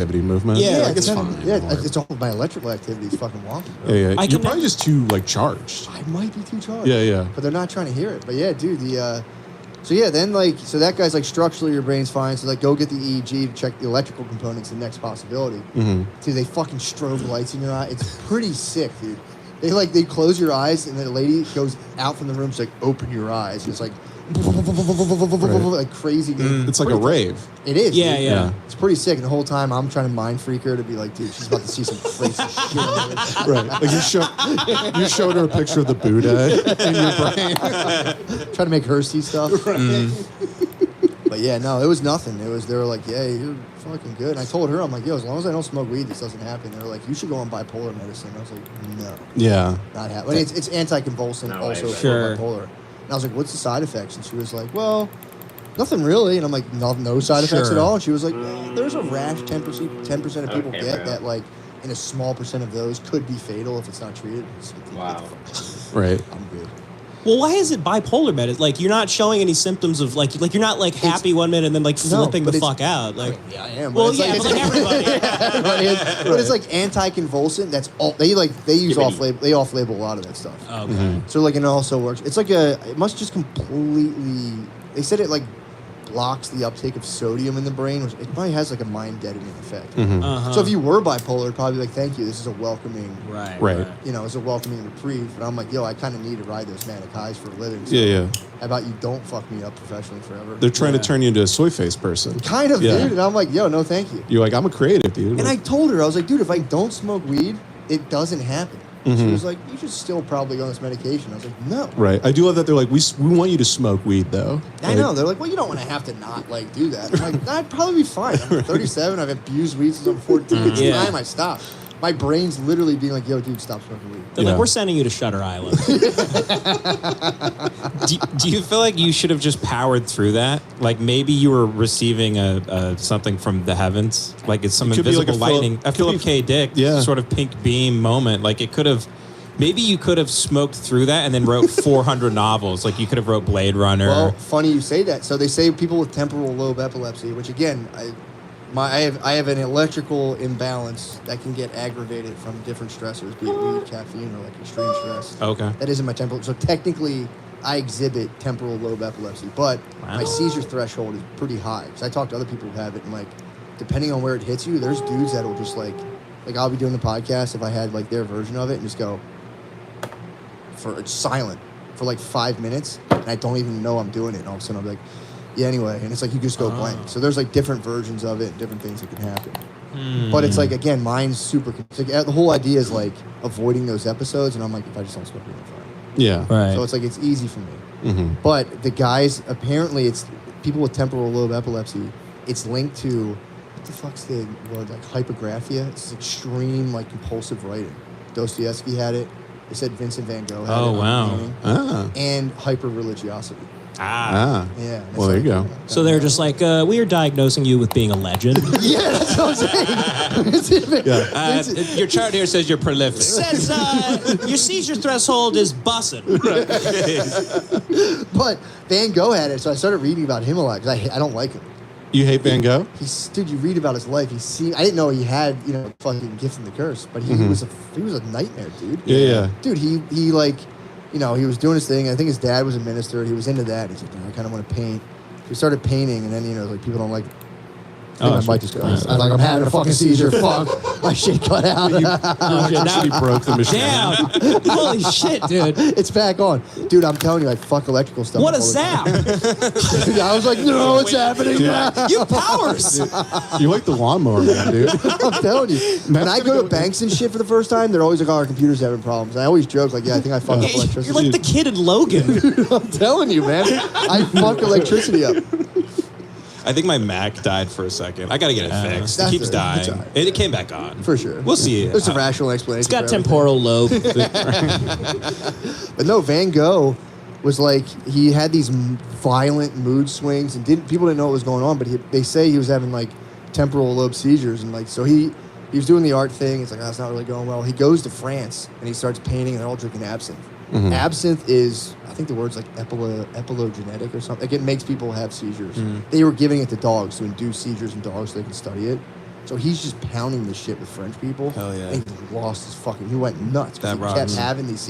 activity movement. Yeah, like, it's fine. It's all my electrical activity is fucking wonky, bro. Yeah. You're probably just too like charged. I might be too charged. Yeah. But they're not trying to hear it. But yeah, dude, so that guy's like structurally your brain's fine. So like go get the EEG to check the electrical components. The next possibility. Mm-hmm. Dude, they fucking strobe lights in your eye. It's pretty sick, dude. They close your eyes and the lady goes out from the room. She's like, open your eyes. And it's like. Like crazy. It's like a rave. It is. Yeah, dude. yeah. It's pretty sick. And the whole time I'm trying to mind freak her to be like, dude, she's about to see some crazy shit. Right. Like you showed her a picture of the Buddha in your brain. Trying to make her see stuff. Right. But yeah, no, it was nothing. They were like, yeah, you're fucking good. And I told her, I'm like, yo, as long as I don't smoke weed, this doesn't happen. They were like, you should go on bipolar medicine. I was like, no. Yeah. Not happening. It's anticonvulsant also for bipolar. And I was like, what's the side effects? And she was like, well, nothing really. And I'm like, no side effects at all. And she was like, there's a rash 10% of people get that, like, in a small percent of those could be fatal if it's not treated. Wow. Right. I'm good. Well, why is it bipolar medicine? Like, you're not showing any symptoms of, like you're not, like, happy one minute and then, like, flipping the fuck out. Like, yeah, I am. Well, yeah, but like everybody. Everybody is. But it's like anticonvulsant. That's all they use off-label. They off-label a lot of that stuff. Oh, okay. Mm-hmm. So like it also works. It's like it must just completely. They said it like blocks the uptake of sodium in the brain, which it probably has like a mind deadening effect. Mm-hmm. Uh-huh. So if you were bipolar, it'd probably be like, thank you, this is a welcoming. Right. You know, it's a welcoming reprieve. But I'm like, yo, I kind of need to ride those manic highs for a living. So Yeah. How about you don't fuck me up professionally forever? They're trying to turn you into a soy face person. Kind of, dude. And I'm like, yo, no, thank you. You're like, I'm a creative, dude. And I told her, I was like, dude, if I don't smoke weed, it doesn't happen. Mm-hmm. She was like, you should still probably go on this medication. I was like, no. Right. I do love that they're like, we want you to smoke weed, though. I know. They're like, well, you don't want to have to not, like, do that. I'm like, I'd probably be fine. I'm 37. I've abused weed since I'm 14. It's time I stopped. My brain's literally being like, yo, dude, stop smoking weed. They're like, we're sending you to Shutter Island. Do you feel like you should have just powered through that? Like maybe you were receiving a something from the heavens, like it's some invisible lightning, a Philip K. Dick sort of pink beam moment. Like it could have, maybe you could have smoked through that and then wrote 400 novels. Like you could have wrote Blade Runner. Well, funny you say that. So they say people with temporal lobe epilepsy, which again, I have an electrical imbalance that can get aggravated from different stressors, be it weed, caffeine, or like extreme stress. Okay. That isn't my temporal. So technically, I exhibit temporal lobe epilepsy, but my seizure threshold is pretty high. Because I talk to other people who have it, and like, depending on where it hits you, there's dudes that'll just like I'll be doing the podcast if I had like their version of it and just go it's silent for like 5 minutes, and I don't even know I'm doing it. And all of a sudden, I'll be like, yeah, anyway, and it's like you just go blank. So there's like different versions of it, different things that can happen. But it's like, again, mine's super. It's like, the whole idea is like avoiding those episodes, and I'm like, if I just don't smoke weed, I'm fine. Yeah. Right. So it's like it's easy for me. Mm-hmm. But the guys, apparently, it's people with temporal lobe epilepsy. It's linked to what the fuck's the word, like hypergraphia. It's extreme like compulsive writing. Dostoevsky had it. They said Vincent van Gogh had it. Oh wow. And hyper religiosity. Ah. Yeah. Well, there you go. So they're just like, we are diagnosing you with being a legend. Yeah, that's what I'm saying. Your chart here says you're prolific. Says your seizure threshold is bussin'. But Van Gogh had it, so I started reading about him a lot because I don't like him. You hate Van Gogh? Dude, you read about his life. I didn't know he had, fucking gift and the curse, but he was a nightmare, dude. Yeah. Dude, he like, he was doing his thing. I think his dad was a minister. He was into that. He's like, I kind of want to paint. He started painting, and then like people don't like. I think my mic just goes. I'm having a fucking seizure. Fuck, my shit cut out. You actually broke the machine. Damn! Holy shit, dude! It's back on, dude. I'm telling you, I fuck electrical stuff. What a zap! Dude, I was like, no, it's happening now. You powers! You like the lawnmower, man, dude. I'm telling you. When I go to banks and shit for the first time, they're always like, our computer's having problems. I always joke, like, I think I fucked up electricity. You're like the kid in Logan. I'm telling you, man. I fuck electricity up. I think my Mac died for a second. I got to get it fixed. It keeps dying. Right. It came back on. For sure. We'll see. There's a rational explanation. It's got for temporal lobe. But no, Van Gogh was like, he had these violent mood swings, and people didn't know what was going on, but they say he was having like temporal lobe seizures, and like, so he was doing the art thing. It's like, that's not really going well. He goes to France and he starts painting, and they're all drinking absinthe. Mm-hmm. Absinthe is, I think the word's like epilogenetic or something. Like, it makes people have seizures. Mm-hmm. They were giving it to dogs to induce seizures in dogs so they can study it. So he's just pounding this shit with French people. Hell yeah. And he lost his fucking. He went nuts because That he kept rocks. having these seizures.